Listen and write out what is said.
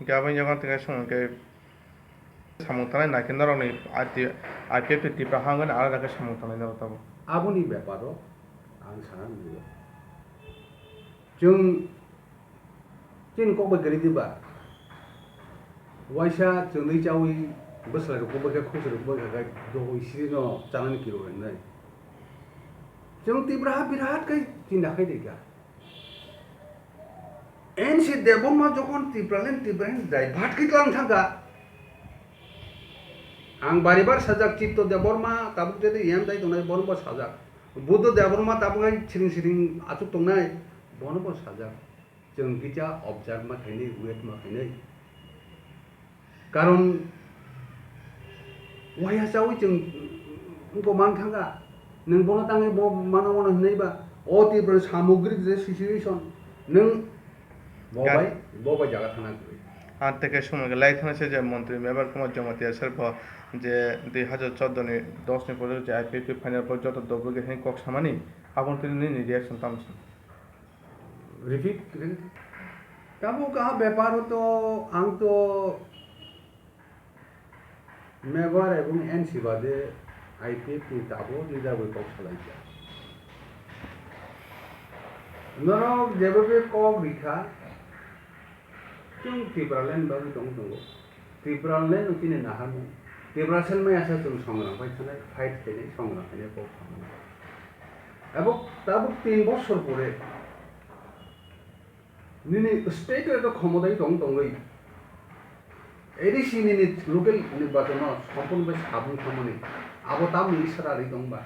Gabon Yagan Tigation gave Samutan, I can not only I kept it deeper hung and other Samutan. 아버니 배바로 안 사람이에요. 좀 꼬박 그리디바 와이샤 정의 자위 버스라고 꼬박에 코스를 꼬박에 도 시리노 자는 기로였네. 좀 띠브라 비라트 그 진다케 되가. 엔시 대본마 조건 띠브라렌 다이 바트 기랑 상가. आं बारिबार साजाक चित्त Debbarma Tabuk जेदे याम दाइ दंनाय बनबो साजाक Buddha Debbarma Tabuk सिरिं सिरिं Achyok दंनाय बनबो साजाक जों गिजा observe मा थाइनै वेट मा थाइनै कारण वाया जावै जों उनको मान थांगा नों बनो ताङै बो मानो मनो होनैबा अ तिब्र सामग्री जे सिचुएशन नों बबाय जागा थाना আর থেকে সময় লাইট হয়েছে যে মন্ত্রী মেবার কুমার জমাতিয়া সেরফ যে 2014 10 নি পর্যন্ত যে আইপিএল ফাইনাল পর্যন্ত দবগে হেন কক সামানি আপন তিনি নি রিঅ্যাকশন তামছেন रिपीट तब कहा व्यापार हो तो आंग तो मेवार एवं एन सिवादे आईपीएफ नि ताबो निजाबो कक सलाइया नरो जेबो कक बिखा जों त्रिपुरालेण्ड बाबो दं त्रिपुरालेण्ड उकिने नाहारमो त्रिपुरासेल में आसा जों संग्राम फाइथानाय फाइट थानाय संग्राम थानाय कक खामानि एबो ताबो 3 বছর পরে निनी स्टेट तो क्षमताय दंगै एडिसि निनी लोकेल निर्वाचन सम्पूर्ण साबुन खामानि आबो ताम मिनिस्टार दंबा